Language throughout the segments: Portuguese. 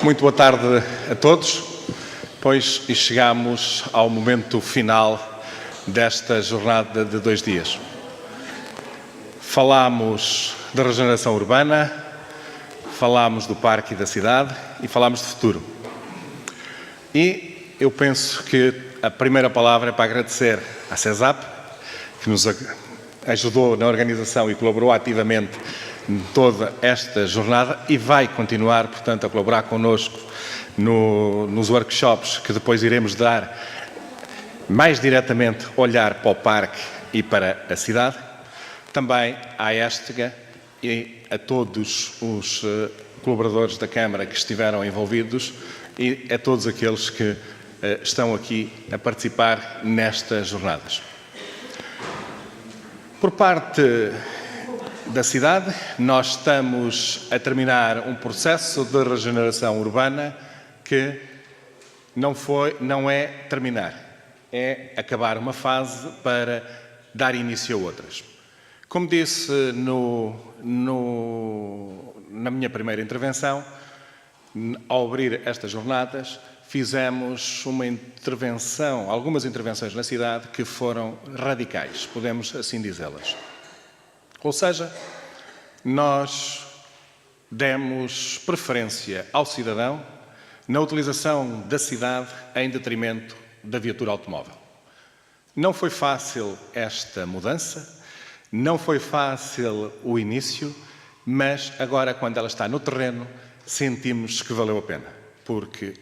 Muito boa tarde a todos. Pois chegamos ao momento final desta jornada de 2 dias. Falámos da regeneração urbana, falámos do parque e da cidade e falámos de futuro. E eu penso que a primeira palavra é para agradecer à CESAP, que nos ajudou na organização e colaborou ativamente em toda esta jornada e vai continuar, portanto, a colaborar connosco nos workshops que depois iremos dar mais diretamente olhar para o parque e para a cidade. Também à Estega e a todos os colaboradores da Câmara que estiveram envolvidos e a todos aqueles que estão aqui a participar nestas jornadas. Por parte da cidade, nós estamos a terminar um processo de regeneração urbana que não é terminar, é acabar uma fase para dar início a outras. Como disse na minha primeira intervenção, ao abrir estas jornadas, fizemos algumas intervenções na cidade que foram radicais, podemos assim dizê-las. Ou seja, nós demos preferência ao cidadão na utilização da cidade em detrimento da viatura automóvel. Não foi fácil esta mudança, não foi fácil o início, mas agora, quando ela está no terreno, sentimos que valeu a pena, porque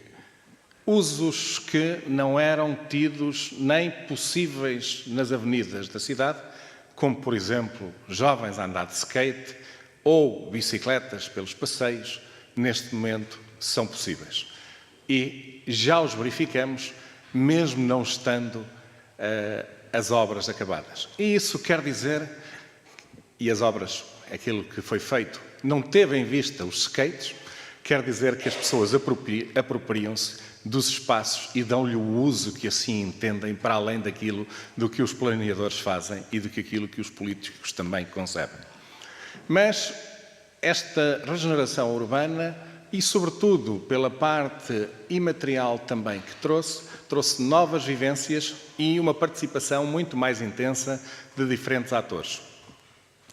usos que não eram tidos nem possíveis nas avenidas da cidade, como, por exemplo, jovens a andar de skate ou bicicletas pelos passeios, neste momento são possíveis. E já os verificamos, mesmo não estando as obras acabadas. E isso quer dizer, e as obras, aquilo que foi feito, não teve em vista os skates, quer dizer que as pessoas apropriam-se dos espaços e dão-lhe o uso que assim entendem, para além daquilo do que os planeadores fazem e do que aquilo que os políticos também concebem. Mas esta regeneração urbana, e sobretudo pela parte imaterial também que trouxe novas vivências e uma participação muito mais intensa de diferentes atores.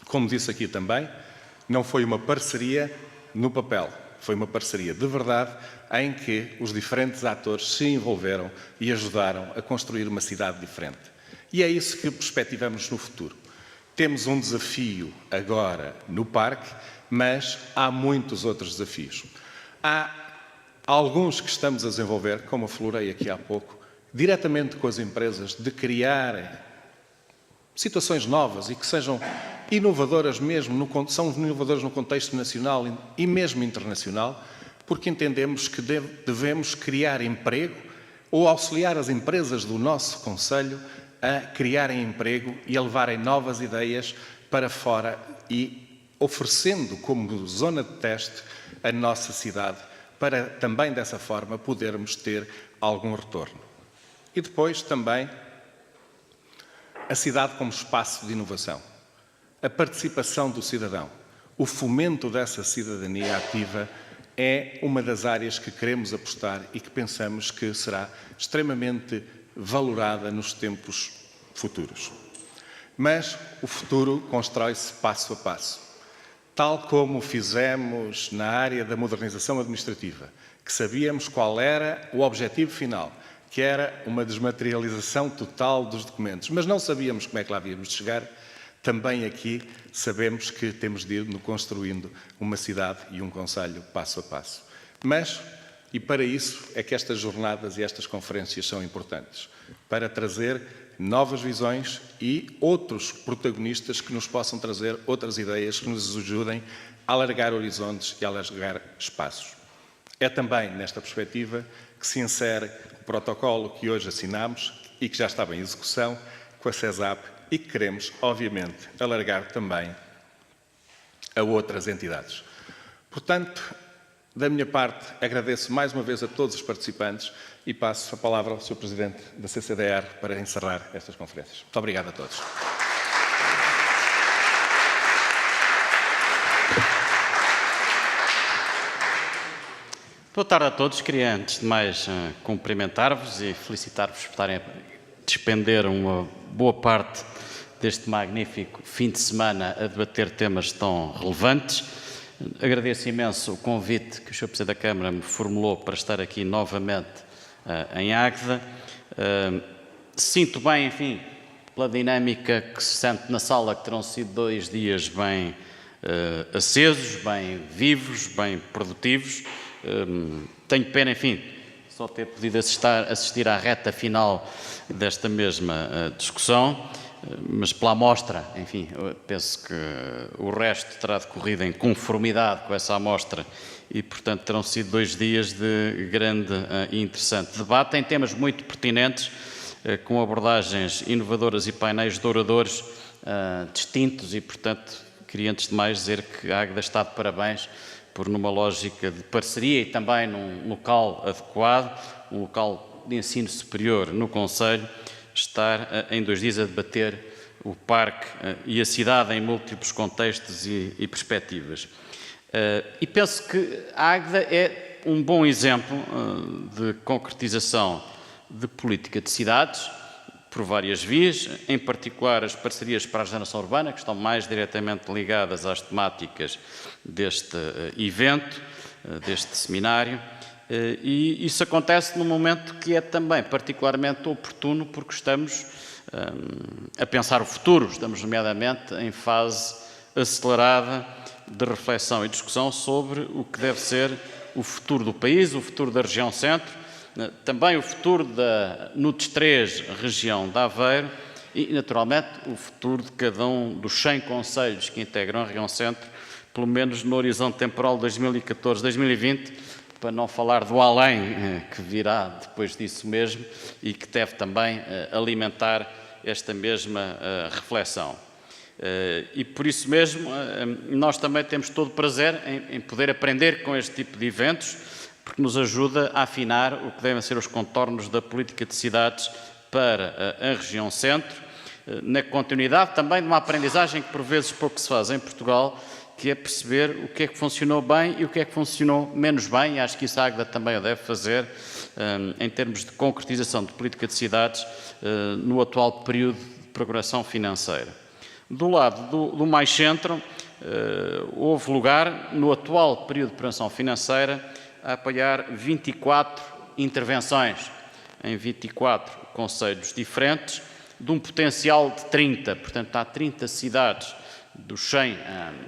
Como disse aqui também, não foi uma parceria no papel, foi uma parceria de verdade em que os diferentes atores se envolveram e ajudaram a construir uma cidade diferente. E é isso que perspectivamos no futuro. Temos um desafio agora no parque, mas há muitos outros desafios. Há alguns que estamos a desenvolver, como aflorei aqui há pouco, diretamente com as empresas, de criar situações novas e que sejam inovadoras mesmo, são inovadoras no contexto nacional e mesmo internacional, porque entendemos que devemos criar emprego ou auxiliar as empresas do nosso concelho a criarem emprego e a levarem novas ideias para fora e oferecendo como zona de teste a nossa cidade, para também dessa forma podermos ter algum retorno. E depois também a cidade como espaço de inovação, a participação do cidadão, o fomento dessa cidadania ativa é uma das áreas que queremos apostar e que pensamos que será extremamente valorada nos tempos futuros. Mas o futuro constrói-se passo a passo. Tal como fizemos na área da modernização administrativa, que sabíamos qual era o objetivo final, que era uma desmaterialização total dos documentos, mas não sabíamos como é que lá havíamos de chegar, também aqui sabemos que temos de ir construindo uma cidade e um concelho passo a passo. Mas, e para isso, é que estas jornadas e estas conferências são importantes, para trazer novas visões e outros protagonistas que nos possam trazer outras ideias que nos ajudem a alargar horizontes e a alargar espaços. É também nesta perspectiva que se insere o protocolo que hoje assinamos e que já estava em execução com a CESAP e que queremos, obviamente, alargar também a outras entidades. Portanto, da minha parte, agradeço mais uma vez a todos os participantes e passo a palavra ao Sr. Presidente da CCDR para encerrar estas conferências. Muito obrigado a todos. Boa tarde a todos. Queria, antes de mais, cumprimentar-vos e felicitar-vos por estarem a despender uma boa parte deste magnífico fim de semana a debater temas tão relevantes. Agradeço imenso o convite que o Sr. Presidente da Câmara me formulou para estar aqui novamente em Águeda. Sinto bem, enfim, pela dinâmica que se sente na sala, que terão sido 2 dias bem acesos, bem vivos, bem produtivos. Tenho pena, enfim, só ter podido assistir à reta final desta mesma discussão, mas pela amostra, enfim, penso que o resto terá decorrido em conformidade com essa amostra e, portanto, terão sido 2 dias de grande e interessante debate em temas muito pertinentes, com abordagens inovadoras e painéis de oradores distintos e, portanto, queria antes de mais dizer que a Águeda está de parabéns por, numa lógica de parceria e também num local adequado, um local de ensino superior no Conselho, estar em 2 dias a debater o parque e a cidade em múltiplos contextos e perspectivas. E penso que a Águeda é um bom exemplo de concretização de política de cidades, por várias vias, em particular as parcerias para a regeneração urbana, que estão mais diretamente ligadas às temáticas deste evento, deste seminário, e isso acontece num momento que é também particularmente oportuno, porque estamos a pensar o futuro, estamos nomeadamente em fase acelerada de reflexão e discussão sobre o que deve ser o futuro do país, o futuro da região centro, também o futuro da NUTS 3, região de Aveiro, e, naturalmente, o futuro de cada um dos 100 concelhos que integram a região centro, pelo menos no horizonte temporal 2014-2020, para não falar do além, que virá depois disso mesmo, e que deve também alimentar esta mesma reflexão. E, por isso mesmo, nós também temos todo o prazer em poder aprender com este tipo de eventos, porque nos ajuda a afinar o que devem ser os contornos da política de cidades para a região centro, na continuidade também de uma aprendizagem que por vezes pouco se faz em Portugal, que é perceber o que é que funcionou bem e o que é que funcionou menos bem, e acho que isso a Águeda também o deve fazer, em termos de concretização de política de cidades no atual período de programação financeira. Do lado do mais centro, houve lugar, no atual período de programação financeira, a apoiar 24 intervenções em 24 concelhos diferentes, de um potencial de 30. Portanto, há 30 cidades dos 100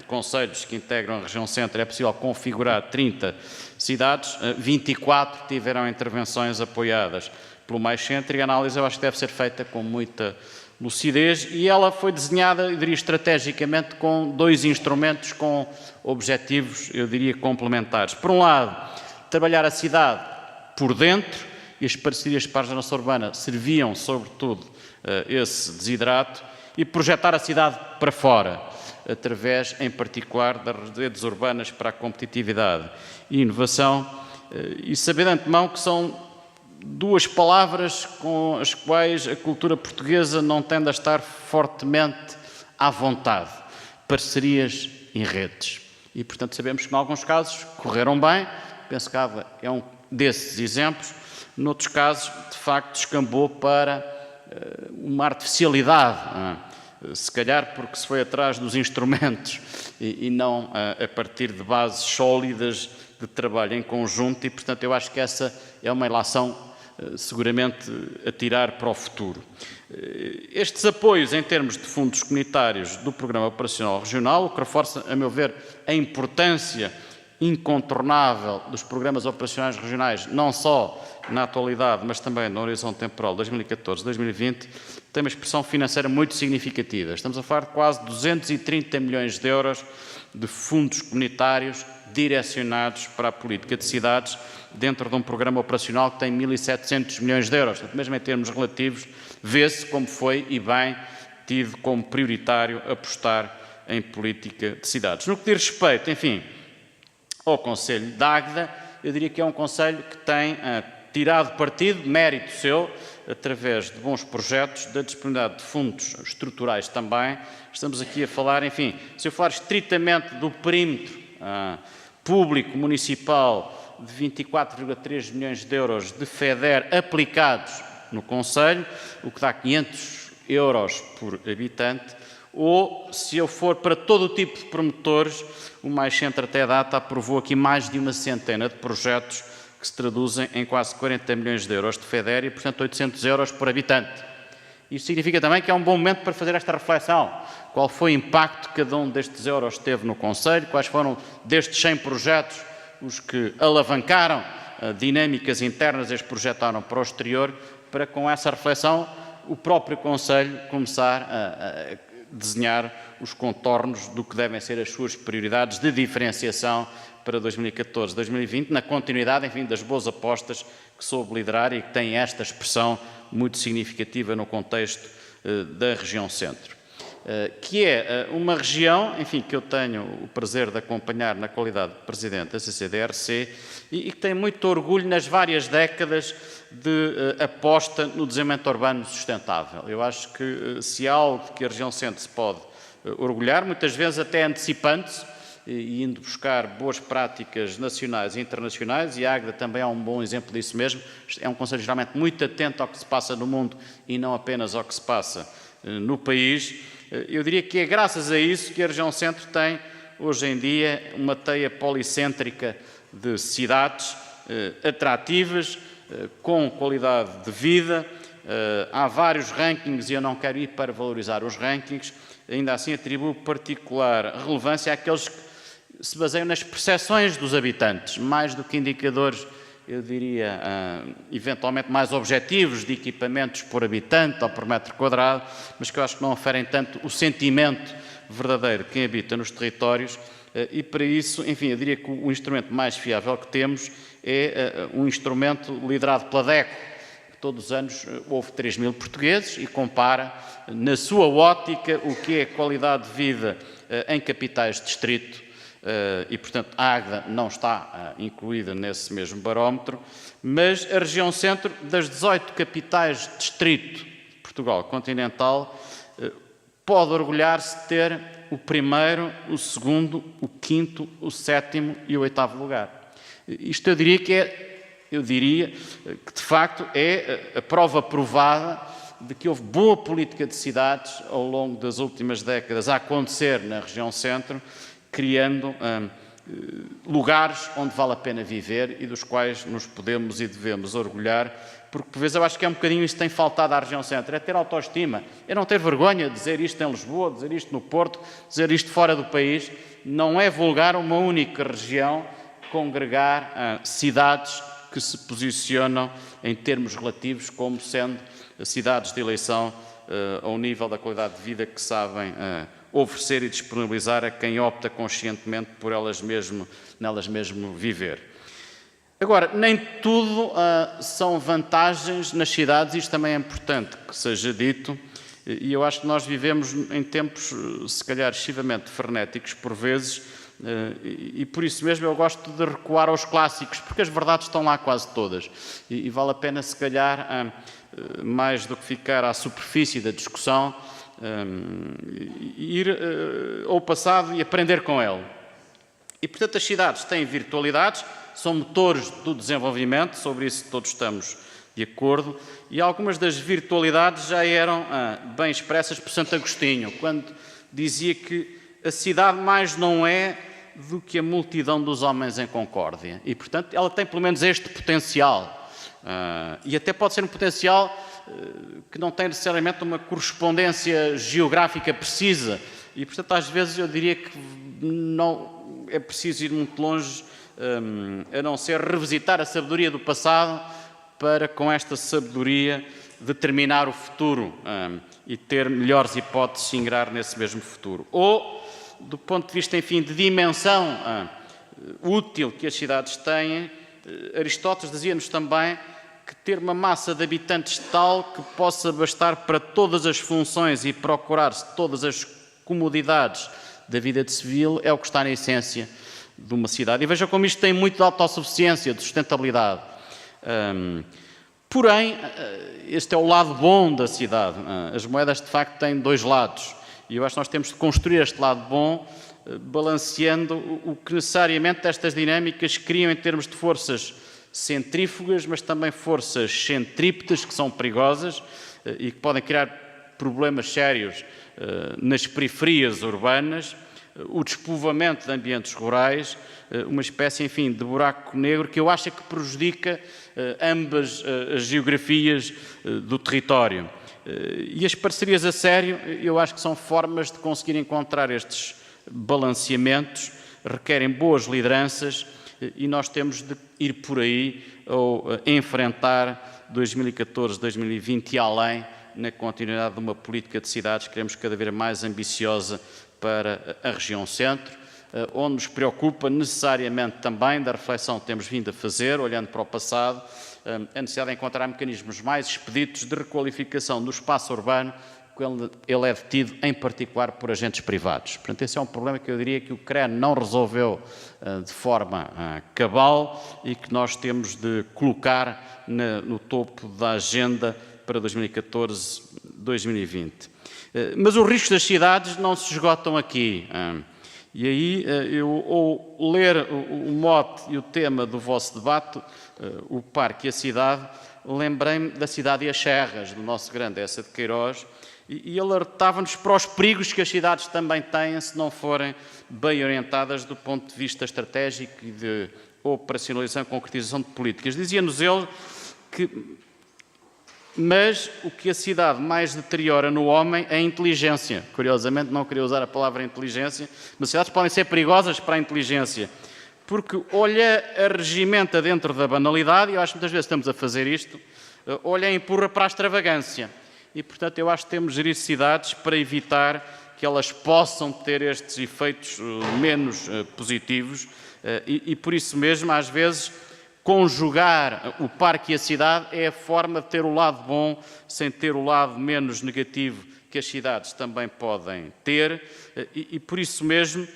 concelhos que integram a região centro, é possível configurar 30 cidades, 24 tiveram intervenções apoiadas pelo mais centro, e a análise eu acho que deve ser feita com muita lucidez, e ela foi desenhada, eu diria, estrategicamente com 2 instrumentos com objetivos, eu diria, complementares. Por um lado, trabalhar a cidade por dentro, e as parcerias para a regeneração urbana serviam, sobretudo, esse desidrato, e projetar a cidade para fora, através, em particular, das redes urbanas para a competitividade e inovação, e saber de antemão que são 2 palavras com as quais a cultura portuguesa não tende a estar fortemente à vontade: parcerias e redes. E, portanto, sabemos que, em alguns casos, correram bem. Penso que Águeda é um desses exemplos. Noutros casos, de facto, descambou para uma artificialidade, se calhar porque se foi atrás dos instrumentos e não a partir de bases sólidas de trabalho em conjunto, e, portanto, eu acho que essa é uma ilação seguramente a tirar para o futuro. Estes apoios em termos de fundos comunitários do Programa Operacional Regional, o que reforça, a meu ver, a importância incontornável dos programas operacionais regionais, não só na atualidade, mas também no horizonte temporal 2014-2020, tem uma expressão financeira muito significativa. Estamos a falar de quase 230 milhões de euros de fundos comunitários direcionados para a política de cidades, dentro de um programa operacional que tem 1.700 milhões de euros. Portanto, mesmo em termos relativos, vê-se como foi e bem tido como prioritário apostar em política de cidades. No que diz respeito, enfim, ao Conselho de Águeda, eu diria que é um conselho que tem tirado partido, mérito seu, através de bons projetos, da disponibilidade de fundos estruturais também. Estamos aqui a falar, enfim, se eu falar estritamente do perímetro público municipal de 24,3 milhões de euros de FEDER aplicados no concelho, o que dá 500 euros por habitante, ou, se eu for para todo o tipo de promotores, o Mais Centro até a data aprovou aqui mais de uma centena de projetos que se traduzem em quase 40 milhões de euros de FEDER e, portanto, 800 euros por habitante. Isto significa também que é um bom momento para fazer esta reflexão. Qual foi o impacto que cada um destes euros teve no concelho? Quais foram, destes 100 projetos, os que alavancaram dinâmicas internas e as projetaram para o exterior, para, com essa reflexão, o próprio concelho começar a desenhar os contornos do que devem ser as suas prioridades de diferenciação para 2014-2020, na continuidade, enfim, das boas apostas que soube liderar e que têm esta expressão muito significativa no contexto da região centro. Que é uma região, enfim, que eu tenho o prazer de acompanhar na qualidade de Presidente da CCDRC e que tem muito orgulho nas várias décadas de aposta no desenvolvimento urbano sustentável. Eu acho que se há algo que a região centro se pode orgulhar, muitas vezes até antecipando-se e indo buscar boas práticas nacionais e internacionais, e a Águeda também é um bom exemplo disso mesmo. É um concelho geralmente muito atento ao que se passa no mundo e não apenas ao que se passa no país. Eu diria que é graças a isso que a região centro tem, hoje em dia, uma teia policêntrica de cidades atrativas, com qualidade de vida. Há vários rankings e eu não quero ir para valorizar os rankings, ainda assim atribuo particular relevância àqueles que se baseiam nas percepções dos habitantes, mais do que indicadores, eu diria, eventualmente mais objetivos de equipamentos por habitante ou por metro quadrado, mas que eu acho que não oferem tanto o sentimento verdadeiro de quem habita nos territórios, e para isso, enfim, eu diria que o instrumento mais fiável que temos é um instrumento liderado pela DECO, que todos os anos ouve 3 mil portugueses e compara, na sua ótica, o que é a qualidade de vida em capitais de distrito, e, portanto, a Águeda não está incluída nesse mesmo barómetro, mas a região centro, das 18 capitais de distrito de Portugal continental, pode orgulhar-se de ter o primeiro, o segundo, o quinto, o sétimo e o oitavo lugar. Isto eu diria que de facto é a prova provada de que houve boa política de cidades ao longo das últimas décadas a acontecer na região centro, criando lugares onde vale a pena viver e dos quais nos podemos e devemos orgulhar, porque por vezes eu acho que é um bocadinho isso que tem faltado à região centro, é ter autoestima, é não ter vergonha de dizer isto em Lisboa, dizer isto no Porto, dizer isto fora do país. Não é vulgar uma única região congregar cidades que se posicionam em termos relativos como sendo cidades de eleição ao nível da qualidade de vida que sabem oferecer e disponibilizar a quem opta conscientemente por nelas mesmo viver. Agora, nem tudo são vantagens nas cidades, isto também é importante que seja dito, e eu acho que nós vivemos em tempos, se calhar, excessivamente frenéticos por vezes, e por isso mesmo eu gosto de recuar aos clássicos, porque as verdades estão lá quase todas, e vale a pena, se calhar, mais do que ficar à superfície da discussão, ir ao passado e aprender com ele. E, portanto, as cidades têm virtualidades, são motores do desenvolvimento, sobre isso todos estamos de acordo, e algumas das virtualidades já eram bem expressas por Santo Agostinho, quando dizia que a cidade mais não é do que a multidão dos homens em concórdia. E, portanto, ela tem pelo menos este potencial. E até pode ser um potencial que não tem necessariamente uma correspondência geográfica precisa. E, portanto, às vezes eu diria que não é preciso ir muito longe, a não ser revisitar a sabedoria do passado para, com esta sabedoria, determinar o futuro e ter melhores hipóteses de ingrar nesse mesmo futuro. Ou, do ponto de vista, enfim, de dimensão útil que as cidades têm, Aristóteles dizia-nos também que ter uma massa de habitantes tal que possa bastar para todas as funções e procurar-se todas as comodidades da vida de civil é o que está na essência de uma cidade. E veja como isto tem muito de autossuficiência, de sustentabilidade. Porém, este é o lado bom da cidade. As moedas, de facto, têm dois lados. E eu acho que nós temos de construir este lado bom balanceando o que necessariamente estas dinâmicas criam em termos de forças centrífugas, mas também forças centrípetas, que são perigosas e que podem criar problemas sérios nas periferias urbanas, o despovoamento de ambientes rurais, uma espécie, enfim, de buraco negro que eu acho que prejudica ambas as geografias do território. E as parcerias a sério, eu acho que são formas de conseguir encontrar estes balanceamentos, requerem boas lideranças e nós temos de ir por aí ou enfrentar 2014, 2020 e além na continuidade de uma política de cidades que queremos cada vez mais ambiciosa para a região centro, onde nos preocupa necessariamente também da reflexão que temos vindo a fazer, olhando para o passado, a necessidade de encontrar mecanismos mais expeditos de requalificação do espaço urbano, quando ele é detido em particular por agentes privados. Portanto, esse é um problema que eu diria que o CREN não resolveu de forma cabal e que nós temos de colocar no topo da agenda para 2014-2020. Mas os riscos das cidades não se esgotam aqui. E aí, eu, ao ler o mote e o tema do vosso debate, o parque e a cidade, lembrei-me da cidade e as serras, do nosso grande Essa de Queiroz, e alertava-nos para os perigos que as cidades também têm se não forem bem orientadas do ponto de vista estratégico e de operacionalização e concretização de políticas. Dizia-nos ele que mas o que a cidade mais deteriora no homem é a inteligência. Curiosamente, não queria usar a palavra inteligência, mas as cidades podem ser perigosas para a inteligência, porque olha a regimenta dentro da banalidade, e eu acho que muitas vezes estamos a fazer isto, olha e empurra para a extravagância. E, portanto, eu acho que temos de gerir cidades para evitar que elas possam ter estes efeitos menos positivos e, por isso mesmo, às vezes, conjugar o parque e a cidade é a forma de ter o lado bom sem ter o lado menos negativo que as cidades também podem ter e por isso mesmo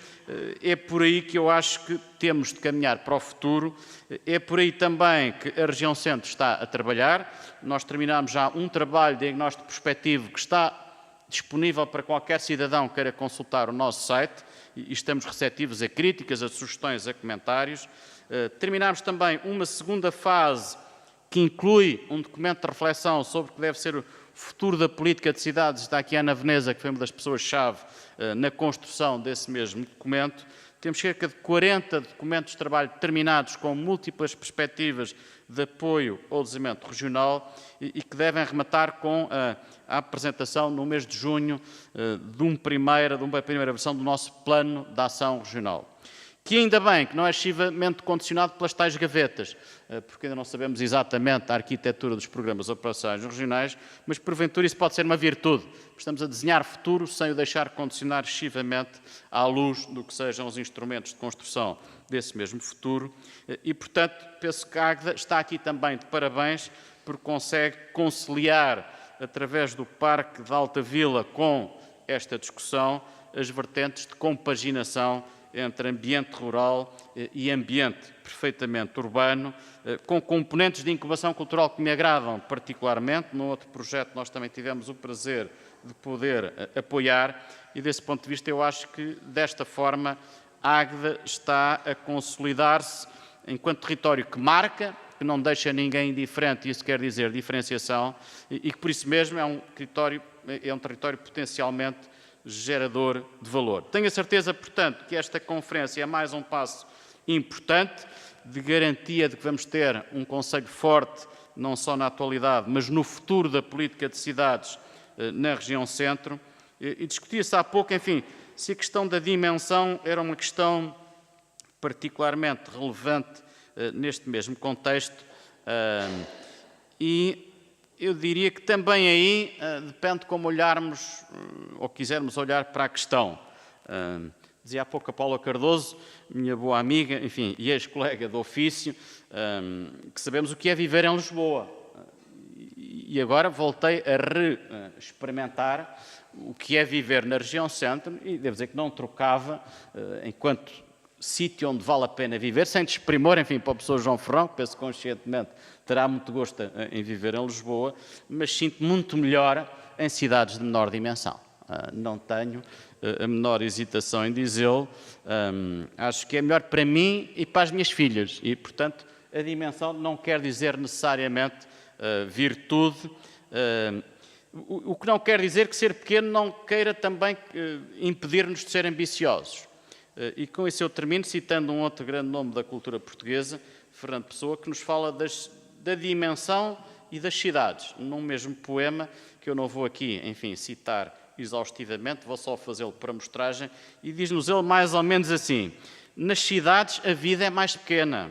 é por aí que eu acho que temos de caminhar para o futuro, é por aí também que a região centro está a trabalhar. Nós terminamos já um trabalho de diagnóstico prospectivo que está disponível para qualquer cidadão que queira consultar o nosso site e estamos receptivos a críticas, a sugestões, a comentários. Terminámos também uma segunda fase que inclui um documento de reflexão sobre o que deve ser o futuro da política de cidades. Está aqui a Ana Veneza, que foi uma das pessoas-chave na construção desse mesmo documento. Temos cerca de 40 documentos de trabalho terminados com múltiplas perspectivas de apoio ao desenvolvimento regional e que devem rematar com a apresentação no mês de junho de uma primeira versão do nosso Plano de Ação Regional. Que ainda bem que não é excessivamente condicionado pelas tais gavetas, porque ainda não sabemos exatamente a arquitetura dos programas operacionais regionais, mas porventura isso pode ser uma virtude. Estamos a desenhar futuro sem o deixar condicionar excessivamente à luz do que sejam os instrumentos de construção desse mesmo futuro. E, portanto, penso que a Águeda está aqui também de parabéns, porque consegue conciliar, através do Parque de Alta Vila, com esta discussão, as vertentes de compaginação entre ambiente rural e ambiente perfeitamente urbano, com componentes de incubação cultural que me agradam particularmente. No outro projeto nós também tivemos o prazer de poder apoiar e, desse ponto de vista, eu acho que, desta forma, a Águeda está a consolidar-se enquanto território que marca, que não deixa ninguém indiferente, isso quer dizer diferenciação, e que, por isso mesmo, é um território potencialmente gerador de valor. Tenho a certeza, portanto, que esta conferência é mais um passo importante de garantia de que vamos ter um conselho forte, não só na atualidade, mas no futuro da política de cidades na região centro. E discutia-se há pouco, enfim, se a questão da dimensão era uma questão particularmente relevante neste mesmo contexto e eu diria que também aí depende de como olharmos ou quisermos olhar para a questão. Dizia há pouco a Paula Cardoso, minha boa amiga, enfim, e ex-colega do ofício, que sabemos o que é viver em Lisboa. E agora voltei a experimentar o que é viver na região centro e devo dizer que não trocava enquanto sítio onde vale a pena viver, sem desprimor, enfim, para o professor João Ferrão, que penso conscientemente terá muito gosto em viver em Lisboa, mas sinto muito melhor em cidades de menor dimensão. Não tenho a menor hesitação em dizê-lo, acho que é melhor para mim e para as minhas filhas. E, portanto, a dimensão não quer dizer necessariamente virtude, o que não quer dizer que ser pequeno não queira também impedir-nos de ser ambiciosos. E com isso eu termino citando um outro grande nome da cultura portuguesa, Fernando Pessoa, que nos fala da dimensão e das cidades, num mesmo poema, que eu não vou aqui, enfim, citar exaustivamente, vou só fazê-lo para mostragem, e diz-nos ele mais ou menos assim: nas cidades a vida é mais pequena.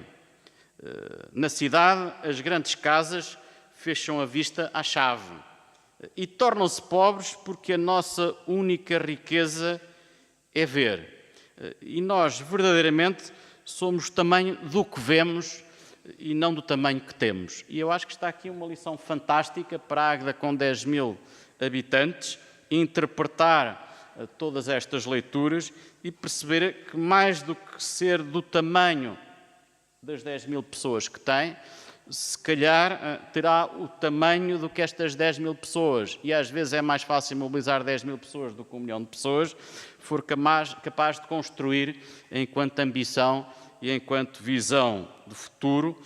Na cidade as grandes casas fecham a vista à chave e tornam-se pobres porque a nossa única riqueza é ver. E nós, verdadeiramente, somos o tamanho do que vemos e não do tamanho que temos. E eu acho que está aqui uma lição fantástica para a Águeda com 10 mil habitantes, interpretar todas estas leituras e perceber que mais do que ser do tamanho das 10 mil pessoas que tem, se calhar terá o tamanho do que estas 10 mil pessoas, e às vezes é mais fácil mobilizar 10 mil pessoas do que 1 milhão de pessoas, for capaz de construir enquanto ambição e enquanto visão de futuro,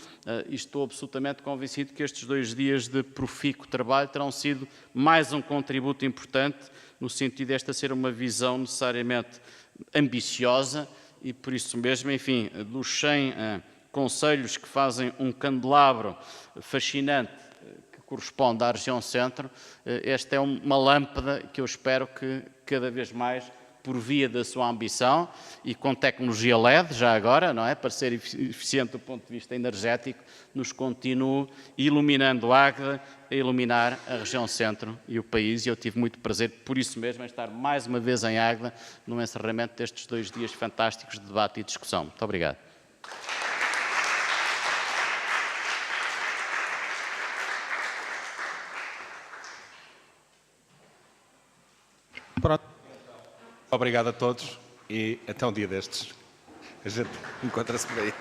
e estou absolutamente convencido que estes 2 dias de profícuo trabalho terão sido mais um contributo importante, no sentido desta ser uma visão necessariamente ambiciosa, e por isso mesmo, enfim, dos 100 concelhos que fazem um candelabro fascinante que corresponde à região centro, esta é uma lâmpada que eu espero que cada vez mais, por via da sua ambição e com tecnologia LED, já agora, não é? Para ser eficiente do ponto de vista energético, nos continue iluminando Águeda, a iluminar a região centro e o país. E eu tive muito prazer, por isso mesmo, em estar mais uma vez em Águeda, no encerramento destes 2 dias fantásticos de debate e discussão. Muito obrigado. Pronto. Obrigado a todos e até um dia destes. A gente encontra-se por aí.